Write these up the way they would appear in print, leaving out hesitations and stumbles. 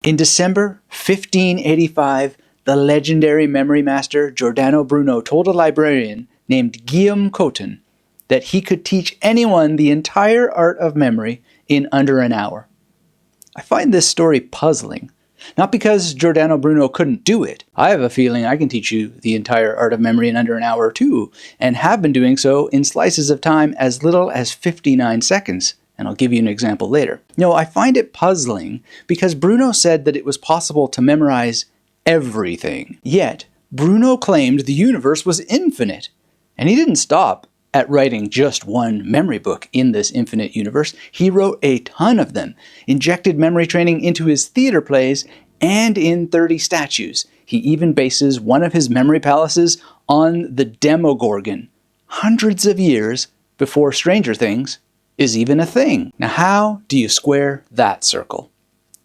In December 1585, the legendary memory master Giordano Bruno told a librarian named Guillaume Cotin that he could teach anyone the entire art of memory in under an hour. I find this story puzzling, not because Giordano Bruno couldn't do it. I have a feeling I can teach you the entire art of memory in under an hour too, and have been doing so in slices of time as little as 59 seconds. And I'll give you an example later. No, I find it puzzling because Bruno said that it was possible to memorize everything. Yet, Bruno claimed the universe was infinite. And he didn't stop at writing just one memory book in this infinite universe. He wrote a ton of them, injected memory training into his theater plays, and in 30 statues. He even bases one of his memory palaces on the Demogorgon, hundreds of years before Stranger Things is even a thing. Now, how do you square that circle?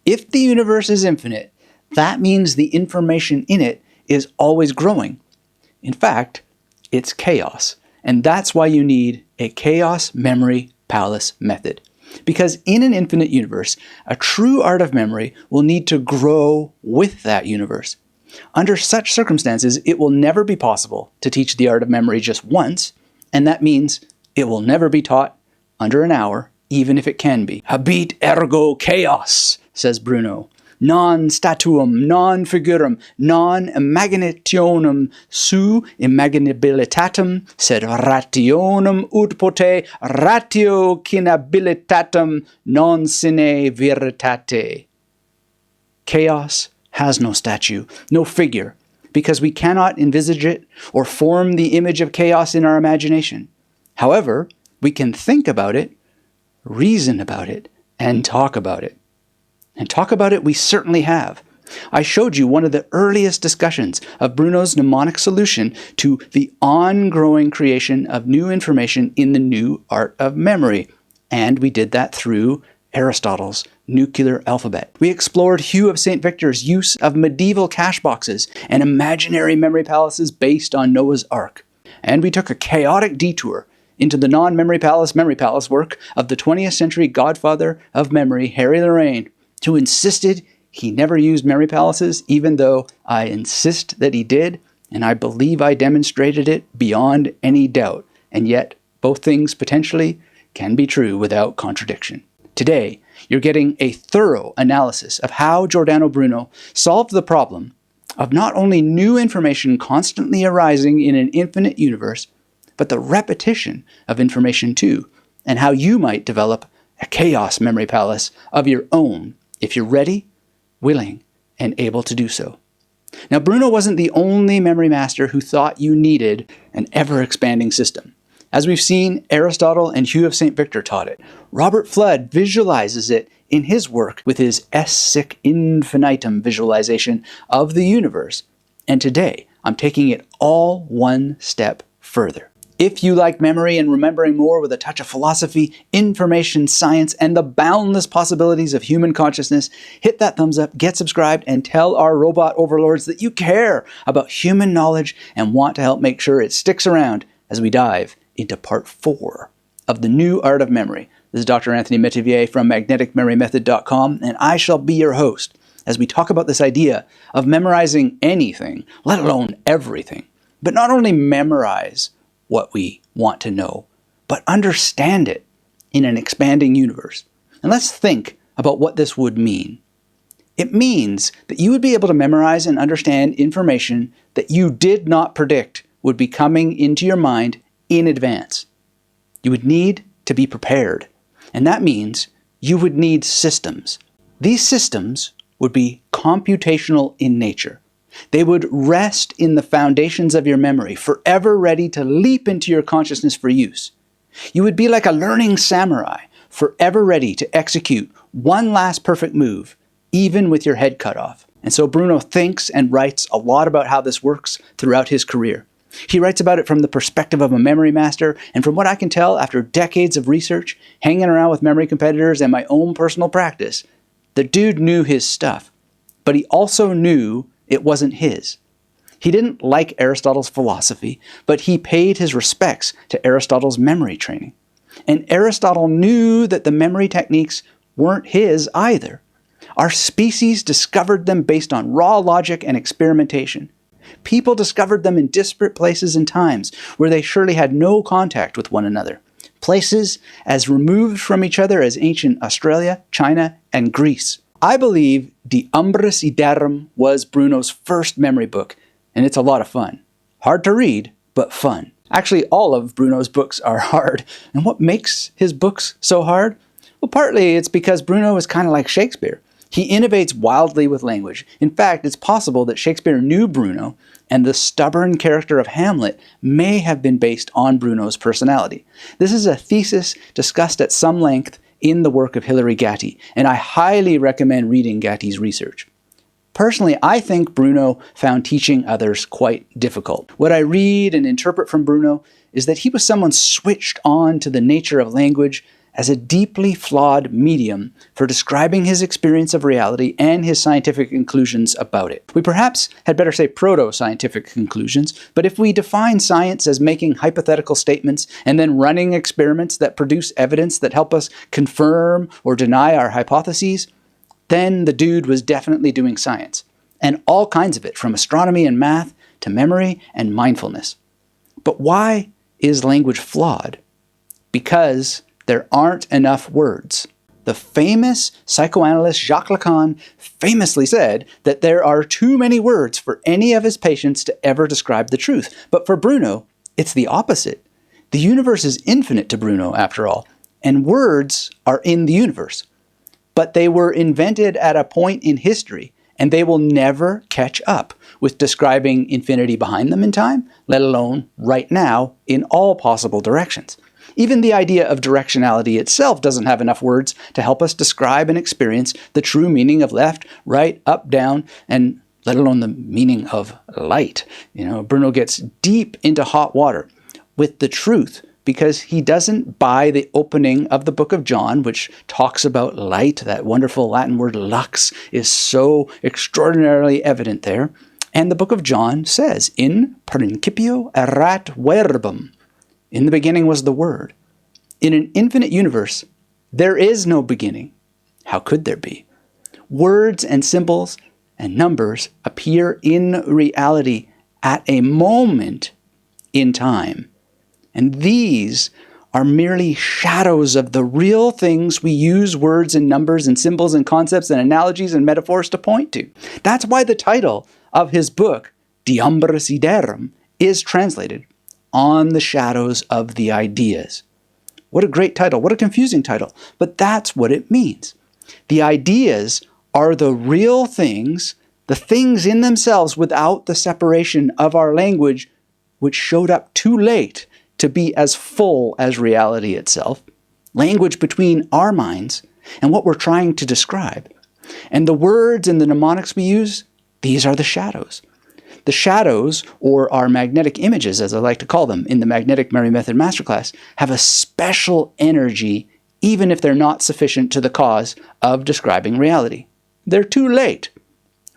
If the universe is infinite, that means the information in it is always growing. In fact, it's chaos. And that's why you need a chaos memory palace method. Because in an infinite universe, a true art of memory will need to grow with that universe. Under such circumstances, it will never be possible to teach the art of memory just once, and that means it will never be taught under an hour, even if it can be. Habet ergo chaos, says Bruno. Non statuum, non figurum, non imaginationem su imaginabilitatem, sed rationem ut pote ratiocinabilitatem non sine veritate. Chaos has no statue, no figure, because we cannot envisage it or form the image of chaos in our imagination. However, we can think about it, reason about it, and talk about it. And talk about it we certainly have. I showed you one of the earliest discussions of Bruno's mnemonic solution to the on-growing creation of new information in the new art of memory. And we did that through Aristotle's nuclear alphabet. We explored Hugh of St. Victor's use of medieval cache boxes and imaginary memory palaces based on Noah's Ark. And we took a chaotic detour into the non-memory palace work of the 20th century godfather of memory, Harry Lorraine, who insisted he never used memory palaces, even though I insist that he did, and I believe I demonstrated it beyond any doubt. And yet, both things potentially can be true without contradiction. Today, you're getting a thorough analysis of how Giordano Bruno solved the problem of not only new information constantly arising in an infinite universe, but the repetition of information too, and how you might develop a chaos memory palace of your own if you're ready, willing, and able to do so. Now, Bruno wasn't the only memory master who thought you needed an ever-expanding system. As we've seen, Aristotle and Hugh of St. Victor taught it. Robert Flood visualizes it in his work with his esse infinitum visualization of the universe. And today, I'm taking it all one step further. If you like memory and remembering more with a touch of philosophy, information science, and the boundless possibilities of human consciousness, hit that thumbs up, get subscribed, and tell our robot overlords that you care about human knowledge and want to help make sure it sticks around as we dive into part 4 of the new art of memory. This is Dr. Anthony Metivier from magneticmemorymethod.com, and I shall be your host as we talk about this idea of memorizing anything, let alone everything. But not only memorize what we want to know, but understand it in an expanding universe. And let's think about what this would mean. It means that you would be able to memorize and understand information that you did not predict would be coming into your mind in advance. You would need to be prepared. And that means you would need systems. These systems would be computational in nature. They would rest in the foundations of your memory, forever ready to leap into your consciousness for use. You would be like a learning samurai, forever ready to execute one last perfect move, even with your head cut off. And so Bruno thinks and writes a lot about how this works throughout his career. He writes about it from the perspective of a memory master, and from what I can tell after decades of research, hanging around with memory competitors, and my own personal practice, the dude knew his stuff. But he also knew it wasn't his. He didn't like Aristotle's philosophy, but he paid his respects to Aristotle's memory training. And Aristotle knew that the memory techniques weren't his either. Our species discovered them based on raw logic and experimentation. People discovered them in disparate places and times where they surely had no contact with one another. Places as removed from each other as ancient Australia, China, and Greece. I believe De Umbris Iderum was Bruno's first memory book, and it's a lot of fun. Hard to read, but fun. Actually, all of Bruno's books are hard. And what makes his books so hard? Well, partly it's because Bruno is kind of like Shakespeare. He innovates wildly with language. In fact, it's possible that Shakespeare knew Bruno, and the stubborn character of Hamlet may have been based on Bruno's personality. This is a thesis discussed at some length in the work of Hilary Gatti, and I highly recommend reading Gatti's research. Personally, I think Bruno found teaching others quite difficult. What I read and interpret from Bruno is that he was someone switched on to the nature of language as a deeply flawed medium for describing his experience of reality and his scientific conclusions about it. We perhaps had better say proto-scientific conclusions, but if we define science as making hypothetical statements and then running experiments that produce evidence that help us confirm or deny our hypotheses, then the dude was definitely doing science, and all kinds of it, from astronomy and math to memory and mindfulness. But why is language flawed? Because there aren't enough words. The famous psychoanalyst Jacques Lacan famously said that there are too many words for any of his patients to ever describe the truth. But for Bruno, it's the opposite. The universe is infinite to Bruno, after all, and words are in the universe. But they were invented at a point in history, and they will never catch up with describing infinity behind them in time, let alone right now in all possible directions. Even the idea of directionality itself doesn't have enough words to help us describe and experience the true meaning of left, right, up, down, and let alone the meaning of light. Bruno gets deep into hot water with the truth because he doesn't buy the opening of the book of John, which talks about light. That wonderful Latin word lux is so extraordinarily evident there. And the book of John says, in principio erat verbum. In the beginning was the Word. In an infinite universe, there is no beginning. How could there be? Words and symbols and numbers appear in reality at a moment in time. And these are merely shadows of the real things we use words and numbers and symbols and concepts and analogies and metaphors to point to. That's why the title of his book, De Umbris Iderum, is translated On the Shadows of the Ideas. What a great title. What a confusing title. But that's what it means. The ideas are the real things, the things in themselves without the separation of our language, which showed up too late to be as full as reality itself. Language between our minds and what we're trying to describe. And the words and the mnemonics we use, these are the shadows. The shadows, or our magnetic images, as I like to call them in the Magnetic Memory Method Masterclass, have a special energy even if they're not sufficient to the cause of describing reality. They're too late.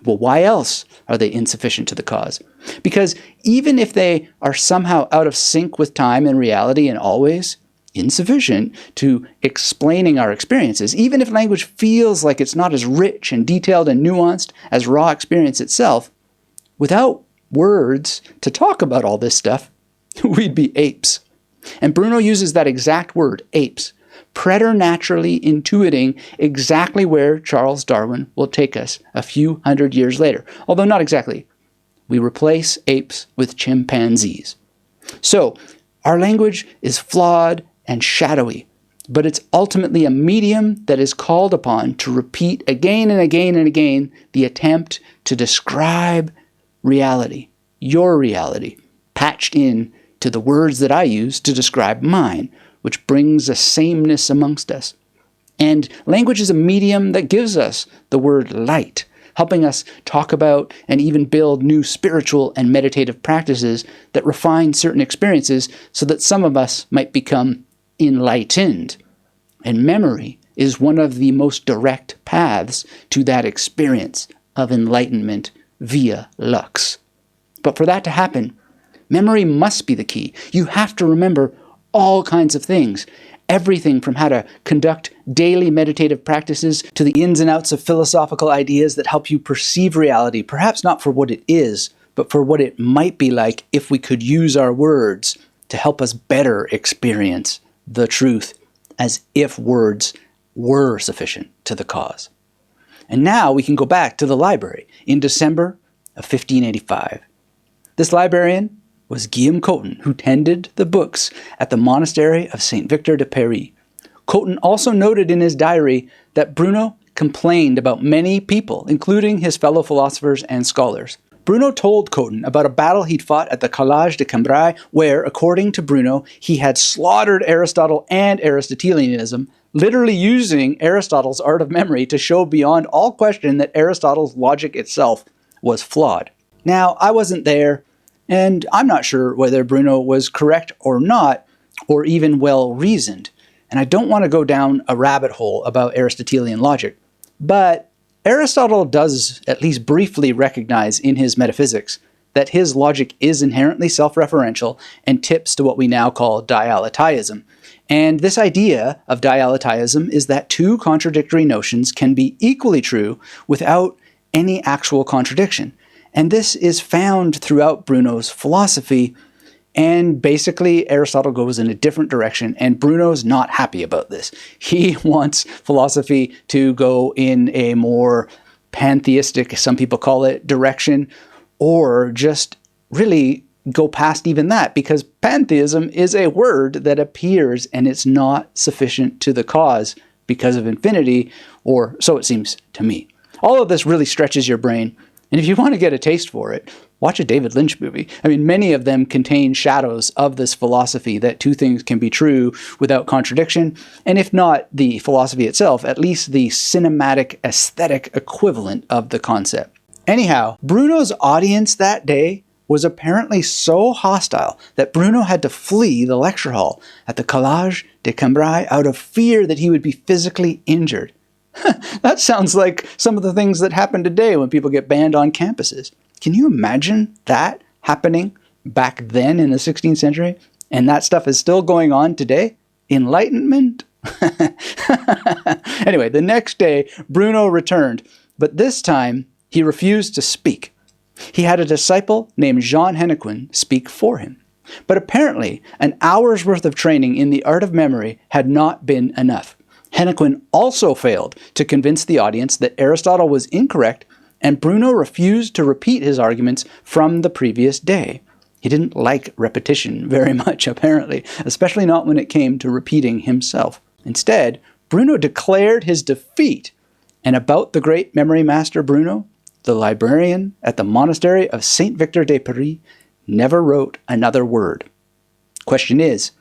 Well, why else are they insufficient to the cause? Because even if they are somehow out of sync with time and reality and always insufficient to explaining our experiences, even if language feels like it's not as rich and detailed and nuanced as raw experience itself, without words to talk about all this stuff, we'd be apes. And Bruno uses that exact word, apes, preternaturally intuiting exactly where Charles Darwin will take us a few hundred years later. Although not exactly. We replace apes with chimpanzees. So, our language is flawed and shadowy, but it's ultimately a medium that is called upon to repeat again and again and again the attempt to describe reality, your reality, patched in to the words that I use to describe mine, which brings a sameness amongst us. And language is a medium that gives us the word light, helping us talk about and even build new spiritual and meditative practices that refine certain experiences so that some of us might become enlightened. And memory is one of the most direct paths to that experience of enlightenment via lux. But for that to happen, memory must be the key. You have to remember all kinds of things, Everything from how to conduct daily meditative practices to the ins and outs of philosophical ideas that help you perceive reality, perhaps not for what it is, but for what it might be like if we could use our words to help us better experience the truth as if words were sufficient to the cause. And now we can go back to the library in December of 1585. This librarian was Guillaume Coton, who tended the books at the monastery of Saint Victor de Paris. Coton also noted in his diary that Bruno complained about many people, including his fellow philosophers and scholars. Bruno told Coton about a battle he'd fought at the Collège de Cambrai, where, according to Bruno, he had slaughtered Aristotle and Aristotelianism, literally using Aristotle's art of memory to show beyond all question that Aristotle's logic itself was flawed. Now, I wasn't there, and I'm not sure whether Bruno was correct or not, or even well-reasoned. And I don't want to go down a rabbit hole about Aristotelian logic. But Aristotle does at least briefly recognize in his Metaphysics that his logic is inherently self-referential and tips to what we now call dialetheism. And this idea of dialetheism is that two contradictory notions can be equally true without any actual contradiction. And this is found throughout Bruno's philosophy, and basically Aristotle goes in a different direction, and Bruno's not happy about this. He wants philosophy to go in a more pantheistic, some people call it, direction, or just really go past even that, because pantheism is a word that appears and it's not sufficient to the cause because of infinity, or so it seems to me. All of this really stretches your brain. And if you want to get a taste for it, watch a David Lynch movie. I mean, many of them contain shadows of this philosophy that two things can be true without contradiction. And if not the philosophy itself, at least the cinematic aesthetic equivalent of the concept. Anyhow, Bruno's audience that day was apparently so hostile that Bruno had to flee the lecture hall at the Collège de Cambrai out of fear that he would be physically injured. That sounds like some of the things that happen today when people get banned on campuses. Can you imagine that happening back then in the 16th century? And that stuff is still going on today? Enlightenment? Anyway, the next day, Bruno returned, but this time he refused to speak. He had a disciple named Jean Hennequin speak for him. But apparently, an hour's worth of training in the art of memory had not been enough. Hennequin also failed to convince the audience that Aristotle was incorrect, and Bruno refused to repeat his arguments from the previous day. He didn't like repetition very much, apparently, especially not when it came to repeating himself. Instead, Bruno declared his defeat, and about the great memory master Bruno, the librarian at the monastery of Saint Victor de Paris never wrote another word. Question is,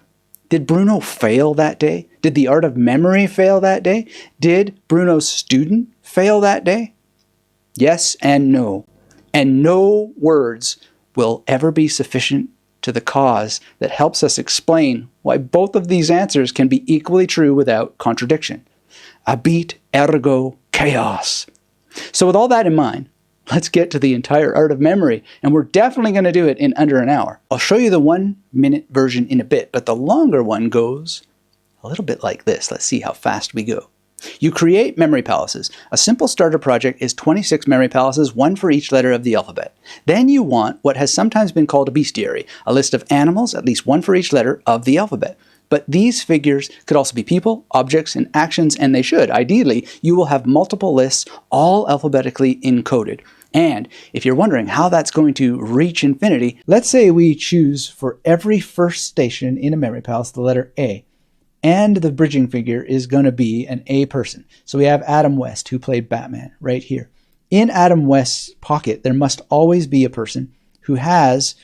did Bruno fail that day? Did the art of memory fail that day? Did Bruno's student fail that day? Yes and no. And no words will ever be sufficient to the cause that helps us explain why both of these answers can be equally true without contradiction. Abit ergo chaos. So with all that in mind, let's get to the entire art of memory, and we're definitely going to do it in under an hour. I'll show you the 1-minute version in a bit, but the longer one goes a little bit like this. Let's see how fast we go. You create memory palaces. A simple starter project is 26 memory palaces, one for each letter of the alphabet. Then you want what has sometimes been called a bestiary, a list of animals, at least one for each letter of the alphabet. But these figures could also be people, objects, and actions, and they should. Ideally, you will have multiple lists, all alphabetically encoded. And if you're wondering how that's going to reach infinity, let's say we choose for every first station in a memory palace the letter A. And the bridging figure is going to be an A person. So we have Adam West, who played Batman, right here. In Adam West's pocket, there must always be a person who has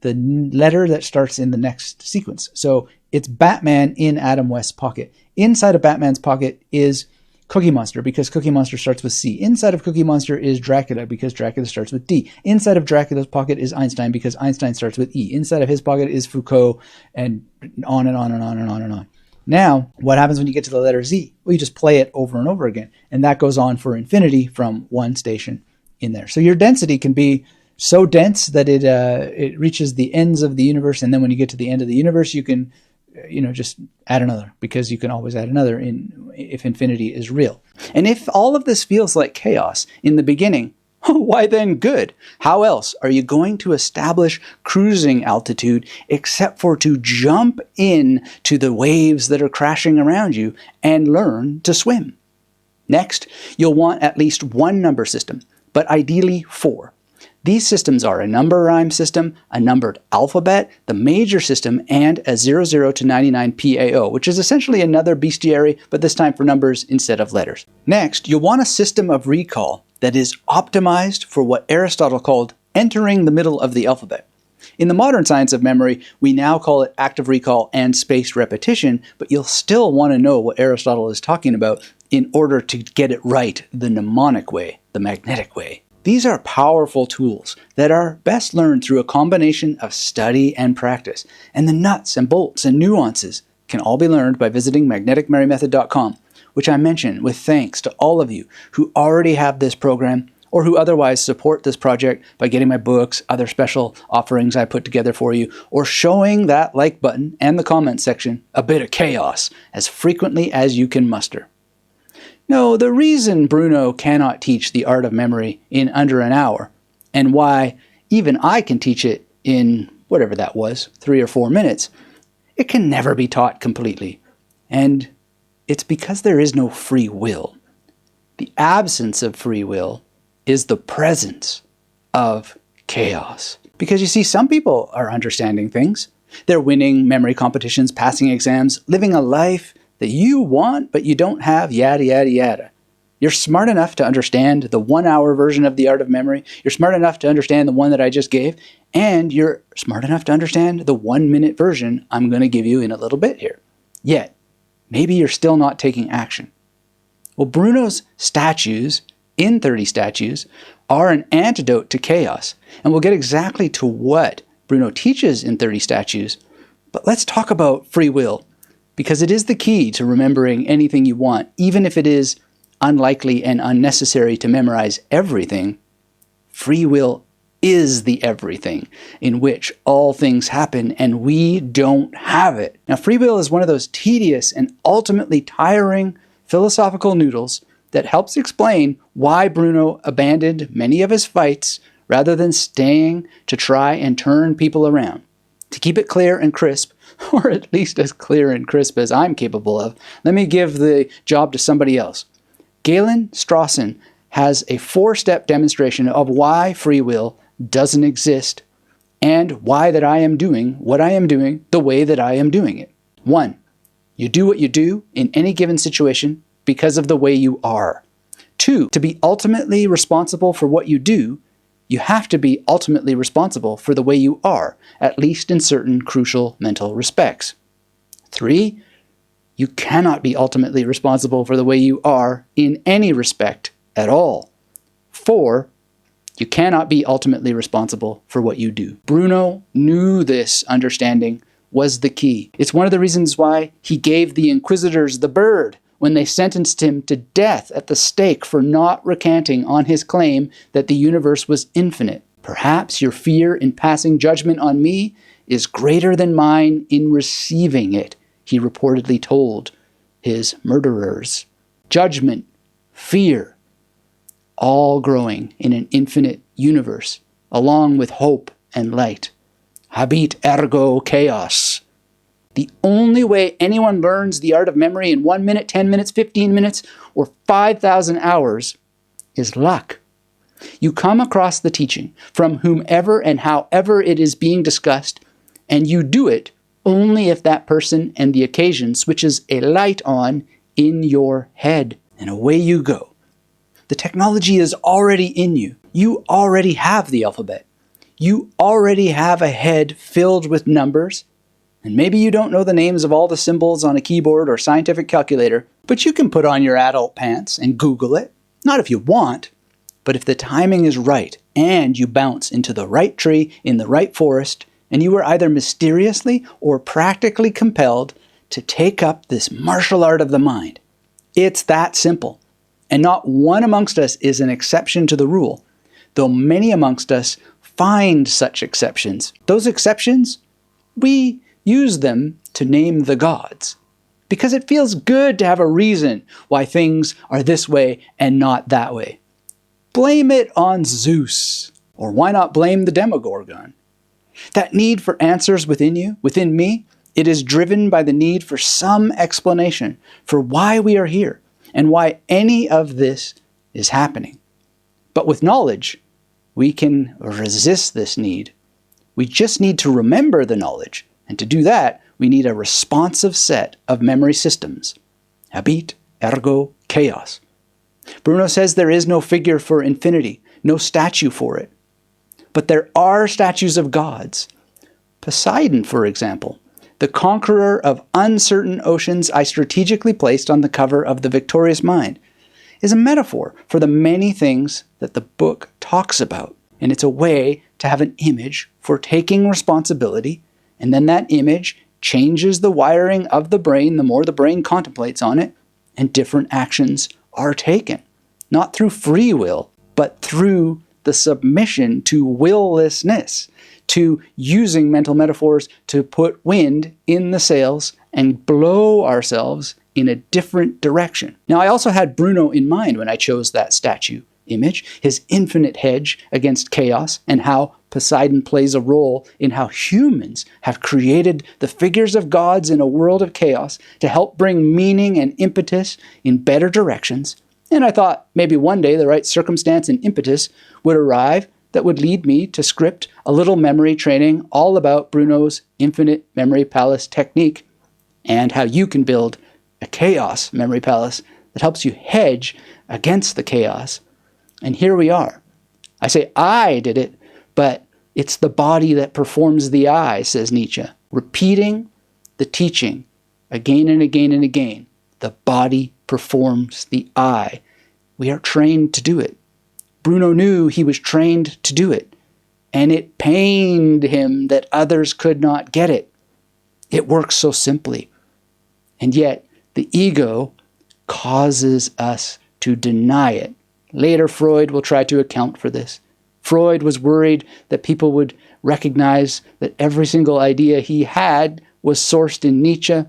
the letter that starts in the next sequence. So it's Batman in Adam West's pocket. Inside of Batman's pocket is Cookie Monster, because Cookie Monster starts with C. Inside of Cookie Monster is Dracula, because Dracula starts with D. Inside of Dracula's pocket is Einstein, because Einstein starts with E. Inside of his pocket is Foucault, and on and on and on and on and on. Now, what happens when you get to the letter Z? Well, you just play it over and over again, and that goes on for infinity from one station in there. So your density can be so dense that it reaches the ends of the universe, and then when you get to the end of the universe, you can just add another, because you can always add another if infinity is real. And if all of this feels like chaos in the beginning, why then good? How else are you going to establish cruising altitude except for to jump in to the waves that are crashing around you and learn to swim? Next, you'll want at least one number system, but ideally 4. These systems are a number rhyme system, a numbered alphabet, the major system, and a 00 to 99 PAO, which is essentially another bestiary, but this time for numbers instead of letters. Next, you'll want a system of recall that is optimized for what Aristotle called entering the middle of the alphabet. In the modern science of memory, we now call it active recall and spaced repetition, but you'll still want to know what Aristotle is talking about in order to get it right the mnemonic way, the magnetic way. These are powerful tools that are best learned through a combination of study and practice, and the nuts and bolts and nuances can all be learned by visiting magneticmerymethod.com, which I mention with thanks to all of you who already have this program or who otherwise support this project by getting my books, other special offerings I put together for you, or showing that like button and the comment section a bit of chaos as frequently as you can muster. No, the reason Bruno cannot teach the art of memory in under an hour, and why even I can teach it in whatever that was, 3 or 4 minutes, it can never be taught completely. And it's because there is no free will. The absence of free will is the presence of chaos. Because you see, some people are understanding things. They're winning memory competitions, passing exams, living a life that you want but you don't have, yada, yada, yada. You're smart enough to understand the 1-hour version of the art of memory. You're smart enough to understand the one that I just gave. And you're smart enough to understand the 1-minute version I'm going to give you in a little bit here. Yet, maybe you're still not taking action. Well, Bruno's statues, in 30 statues, are an antidote to chaos. And we'll get exactly to what Bruno teaches in 30 statues. But let's talk about free will, because it is the key to remembering anything you want, even if it is unlikely and unnecessary to memorize everything. Free will is the everything in which all things happen, and we don't have it. Now, free will is one of those tedious and ultimately tiring philosophical noodles that helps explain why Bruno abandoned many of his fights rather than staying to try and turn people around. To keep it clear and crisp, or at least as clear and crisp as I'm capable of, let me give the job to somebody else. Galen Strawson has a 4-step demonstration of why free will doesn't exist and why that I am doing what I am doing the way that I am doing it. 1. You do what you do in any given situation because of the way you are. 2. To be ultimately responsible for what you do, you have to be ultimately responsible for the way you are, at least in certain crucial mental respects. 3. You cannot be ultimately responsible for the way you are in any respect at all. 4. You cannot be ultimately responsible for what you do. Bruno knew this understanding was the key. It's one of the reasons why he gave the inquisitors the bird when they sentenced him to death at the stake for not recanting on his claim that the universe was infinite. Perhaps your fear in passing judgment on me is greater than mine in receiving it, he reportedly told his murderers. Judgment, fear, all growing in an infinite universe, along with hope and light. Habit ergo chaos. The only way anyone learns the art of memory in 1 minute, 10 minutes, 15 minutes, or 5,000 hours is luck. You come across the teaching from whomever and however it is being discussed, and you do it only if that person and the occasion switches a light on in your head, and away you go. The technology is already in you. You already have the alphabet. You already have a head filled with numbers. And maybe you don't know the names of all the symbols on a keyboard or scientific calculator, but you can put on your adult pants and Google it. Not if you want, but if the timing is right and you bounce into the right tree in the right forest, and you are either mysteriously or practically compelled to take up this martial art of the mind. It's that simple. And not one amongst us is an exception to the rule, though many amongst us find such exceptions. Those exceptions, we use them to name the gods, because it feels good to have a reason why things are this way and not that way. Blame it on Zeus, or why not blame the Demogorgon? That need for answers within you, within me, it is driven by the need for some explanation for why we are here and why any of this is happening. But with knowledge, we can resist this need. We just need to remember the knowledge, and to do that, we need a responsive set of memory systems. Habit, ergo, chaos. Bruno says there is no figure for infinity, no statue for it. But there are statues of gods. Poseidon, for example, the conqueror of uncertain oceans I strategically placed on the cover of The Victorious Mind, is a metaphor for the many things that the book talks about. And it's a way to have an image for taking responsibility, and then that image changes the wiring of the brain the more the brain contemplates on it, and different actions are taken. Not through free will, but through the submission to willlessness, to using mental metaphors to put wind in the sails and blow ourselves in a different direction. Now, I also had Bruno in mind when I chose that statue image, his infinite hedge against chaos, and how Poseidon plays a role in how humans have created the figures of gods in a world of chaos to help bring meaning and impetus in better directions. And I thought maybe one day the right circumstance and impetus would arrive that would lead me to script a little memory training all about Bruno's infinite memory palace technique and how you can build a chaos memory palace that helps you hedge against the chaos. And here we are. I say I did it, but it's the body that performs the I, says Nietzsche. Repeating the teaching again and again and again. The body performs the I. We are trained to do it. Bruno knew he was trained to do it, and it pained him that others could not get it. It works so simply. And yet, the ego causes us to deny it. Later, Freud will try to account for this. Freud was worried that people would recognize that every single idea he had was sourced in Nietzsche.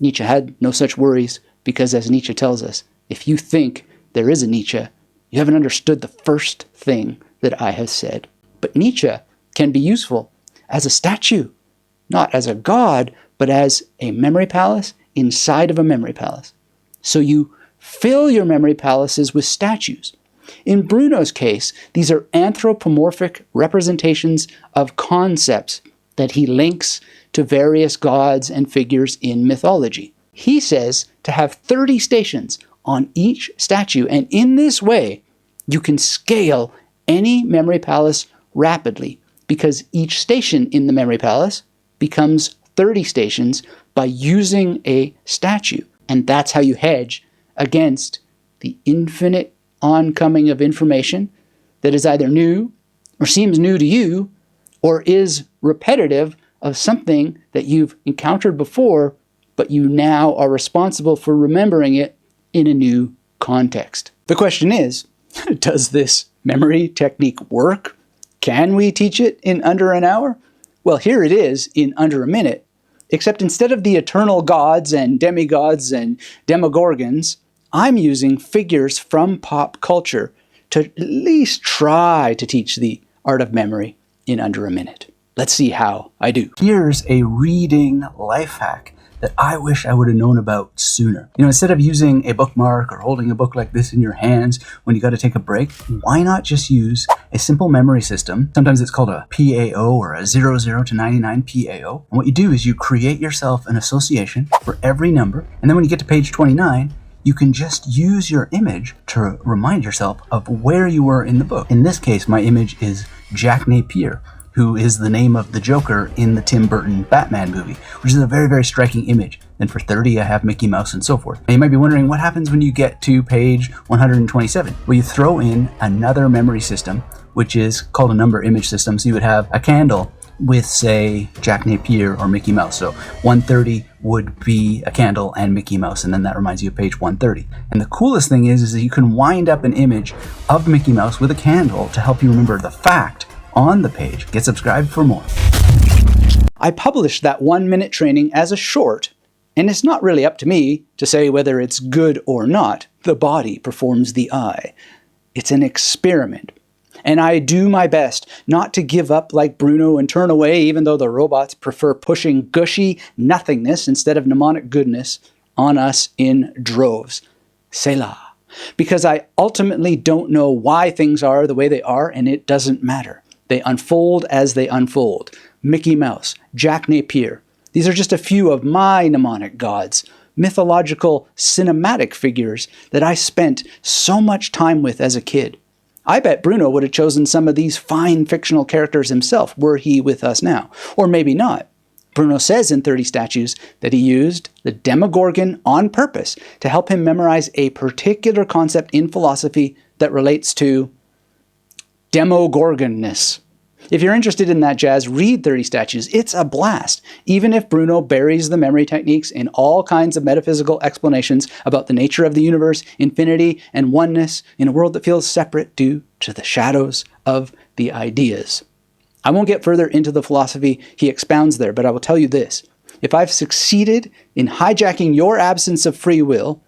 Nietzsche had no such worries because, as Nietzsche tells us, if you think there is a Nietzsche, you haven't understood the first thing that I have said. But Nietzsche can be useful as a statue, not as a god, but as a memory palace inside of a memory palace. So you fill your memory palaces with statues. In Bruno's case, these are anthropomorphic representations of concepts that he links to various gods and figures in mythology. He says to have 30 stations on each statue, and in this way, you can scale any memory palace rapidly because each station in the memory palace becomes 30 stations by using a statue. And that's how you hedge against the infinite oncoming of information that is either new or seems new to you or is repetitive of something that you've encountered before, but you now are responsible for remembering it in a new context. The question is, does this memory technique work? Can we teach it in under an hour? Well, here it is in under a minute, except instead of the eternal gods and demigods and demogorgons, I'm using figures from pop culture to at least try to teach the art of memory in under a minute. Let's see how I do. Here's a reading life hack that I wish I would have known about sooner. Instead of using a bookmark or holding a book like this in your hands when you got to take a break, why not just use a simple memory system? Sometimes it's called a PAO or a 00 to 99 PAO. And what you do is you create yourself an association for every number. And then when you get to page 29, you can just use your image to remind yourself of where you were in the book. In this case, my image is Jack Napier, who is the name of the Joker in the Tim Burton Batman movie, which is a very, very striking image. Then for 30, I have Mickey Mouse and so forth. Now you might be wondering what happens when you get to page 127. Well, you throw in another memory system, which is called a number image system. So you would have a candle with, say, Jack Napier or Mickey Mouse. So 130 would be a candle and Mickey Mouse, and then that reminds you of page 130. And the coolest thing is that you can wind up an image of Mickey Mouse with a candle to help you remember the fact on the page. Get subscribed for more. I published that 1-minute training as a short, and it's not really up to me to say whether it's good or not. The body performs the eye. It's an experiment. And I do my best not to give up like Bruno and turn away, even though the robots prefer pushing gushy nothingness instead of mnemonic goodness on us in droves. Selah. Because I ultimately don't know why things are the way they are, and it doesn't matter. They unfold as they unfold. Mickey Mouse, Jack Napier. These are just a few of my mnemonic gods, mythological cinematic figures that I spent so much time with as a kid. I bet Bruno would have chosen some of these fine fictional characters himself were he with us now. Or maybe not. Bruno says in 30 Statues that he used the Demogorgon on purpose to help him memorize a particular concept in philosophy that relates to Demogorgonness. If you're interested in that jazz, read 30 Statues. It's a blast, even if Bruno buries the memory techniques in all kinds of metaphysical explanations about the nature of the universe, infinity, and oneness in a world that feels separate due to the shadows of the ideas. I won't get further into the philosophy he expounds there, but I will tell you this. If I've succeeded in hijacking your absence of free will,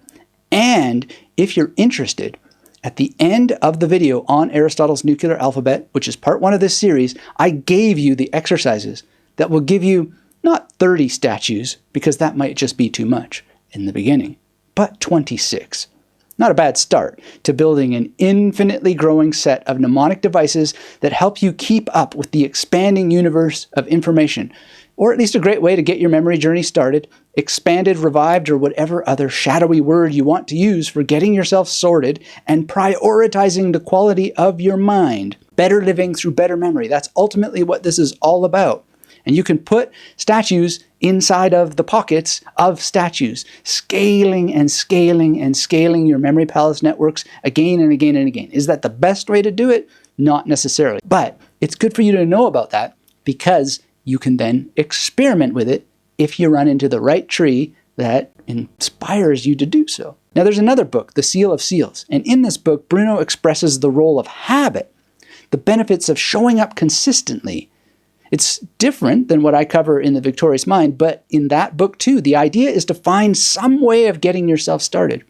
and if you're interested, at the end of the video on Aristotle's nuclear alphabet, which is part 1 of this series, I gave you the exercises that will give you not 30 statues, because that might just be too much in the beginning, but 26. Not a bad start to building an infinitely growing set of mnemonic devices that help you keep up with the expanding universe of information, or at least a great way to get your memory journey started, expanded, revived, or whatever other shadowy word you want to use for getting yourself sorted and prioritizing the quality of your mind. Better living through better memory. That's ultimately what this is all about. And you can put statues inside of the pockets of statues, scaling and scaling and scaling your memory palace networks again and again and again. Is that the best way to do it? Not necessarily. But it's good for you to know about that, because you can then experiment with it if you run into the right tree that inspires you to do so. Now there's another book, The Seal of Seals. And in this book, Bruno expresses the role of habit, the benefits of showing up consistently. It's different than what I cover in The Victorious Mind, but in that book too, the idea is to find some way of getting yourself started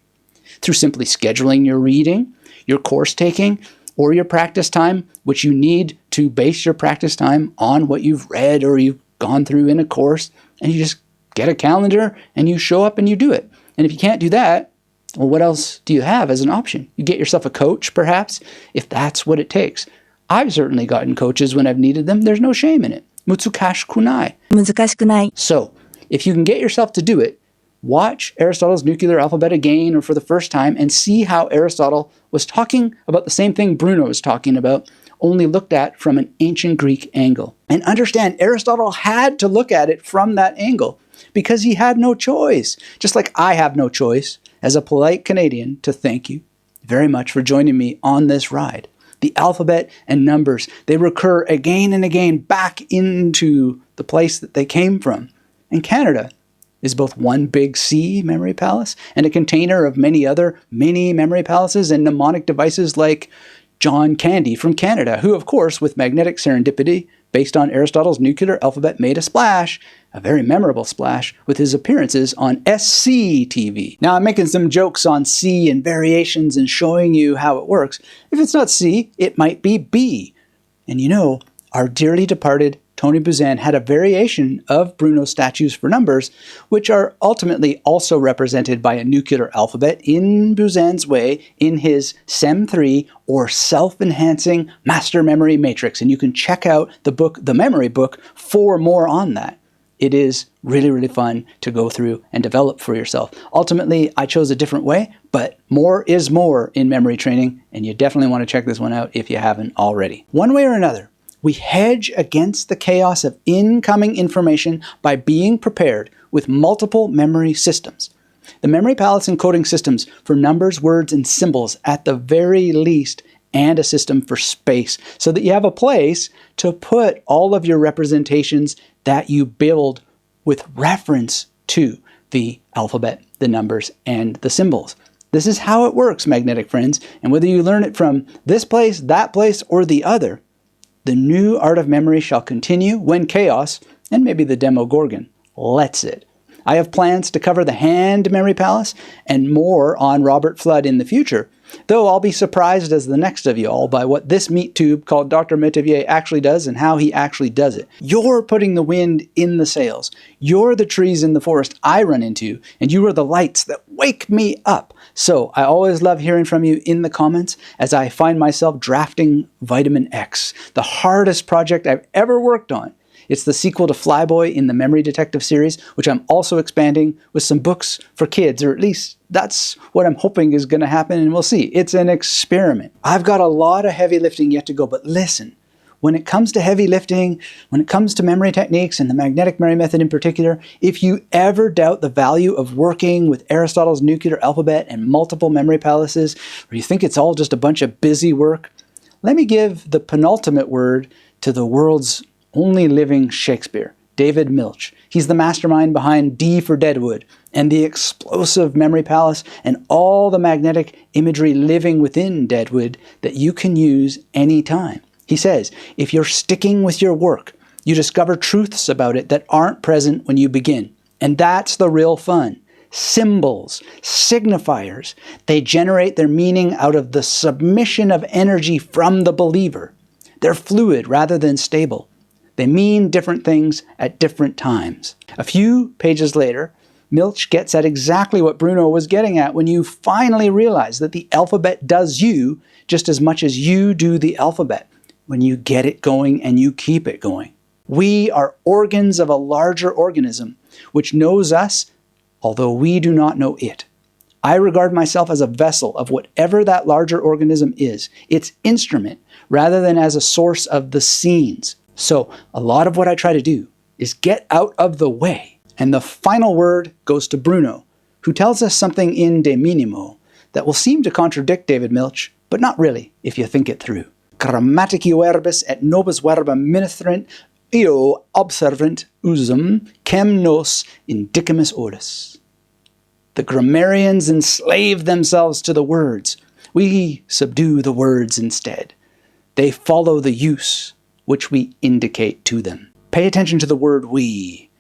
through simply scheduling your reading, your course taking, or your practice time, which you need to base your practice time on what you've read or you've gone through in a course, and you just get a calendar and you show up and you do it. And if you can't do that, well, what else do you have as an option? You get yourself a coach, perhaps, if that's what it takes. I've certainly gotten coaches when I've needed them. There's no shame in it. Mutsukashi kunai. 難しくない. So, if you can get yourself to do it, watch Aristotle's nuclear alphabet again or for the first time and see how Aristotle was talking about the same thing Bruno was talking about, only looked at from an ancient Greek angle. And understand, Aristotle had to look at it from that angle because he had no choice. Just like I have no choice as a polite Canadian to thank you very much for joining me on this ride. The alphabet and numbers, they recur again and again back into the place that they came from. And Canada is both one big C memory palace and a container of many other mini memory palaces and mnemonic devices like John Candy from Canada, who, of course, with magnetic serendipity, based on Aristotle's nuclear alphabet, made a splash, a very memorable splash, with his appearances on SC-TV. Now, I'm making some jokes on C and variations and showing you how it works. If it's not C, it might be B. And you know, our dearly departed Tony Buzan had a variation of Bruno's statues for numbers, which are ultimately also represented by a nuclear alphabet in Buzan's way in his SEM3 or self-enhancing master memory matrix. And you can check out the book, the memory book, for more on that. It is really, really fun to go through and develop for yourself. Ultimately, I chose a different way, but more is more in memory training, and you definitely want to check this one out if you haven't already. One way or another, we hedge against the chaos of incoming information by being prepared with multiple memory systems. The memory palace encoding systems for numbers, words, and symbols at the very least, and a system for space, so that you have a place to put all of your representations that you build with reference to the alphabet, the numbers, and the symbols. This is how it works, magnetic friends, and whether you learn it from this place, that place, or the other, the new art of memory shall continue when chaos, and maybe the Demogorgon lets it. I have plans to cover the hand memory palace and more on Robert Flood in the future, though I'll be surprised as the next of you all by what this meat tube called Dr. Metivier actually does and how he actually does it. You're putting the wind in the sails. You're the trees in the forest I run into, and you are the lights that wake me up. So I always love hearing from you in the comments as I find myself drafting Vitamin X, the hardest project I've ever worked on. It's the sequel to Flyboy in the Memory Detective series, which I'm also expanding with some books for kids, or at least that's what I'm hoping is going to happen, and we'll see. It's an experiment. I've got a lot of heavy lifting yet to go, but listen, when it comes to heavy lifting, when it comes to memory techniques and the magnetic memory method in particular, if you ever doubt the value of working with Aristotle's nuclear alphabet and multiple memory palaces, or you think it's all just a bunch of busy work, let me give the penultimate word to the world's only living Shakespeare, David Milch. He's the mastermind behind D for Deadwood and the explosive memory palace and all the magnetic imagery living within Deadwood that you can use anytime. He says, if you're sticking with your work, you discover truths about it that aren't present when you begin. And that's the real fun. Symbols, signifiers, they generate their meaning out of the submission of energy from the believer. They're fluid rather than stable. They mean different things at different times. A few pages later, Milch gets at exactly what Bruno was getting at when you finally realize that the alphabet does you just as much as you do the alphabet, when you get it going and you keep it going. We are organs of a larger organism, which knows us, although we do not know it. I regard myself as a vessel of whatever that larger organism is, its instrument, rather than as a source of the scenes. So a lot of what I try to do is get out of the way. And the final word goes to Bruno, who tells us something in De Minimo that will seem to contradict David Milch, but not really if you think it through. Grammatici verbis et nobis verba ministrant, eo observant usum, chem nos indicamus oris. The grammarians enslave themselves to the words. We subdue the words instead. They follow the use which we indicate to them. Pay attention to the word we.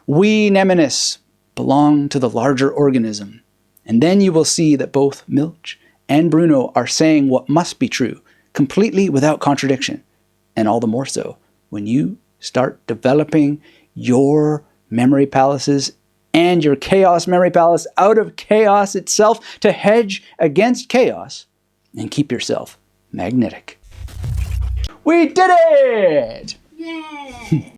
We mnemonis belong to the larger organism. And then you will see that both Milch and Bruno are saying what must be true, completely without contradiction. And all the more so when you start developing your memory palaces and your chaos memory palace out of chaos itself to hedge against chaos and keep yourself magnetic. We did it! Yay!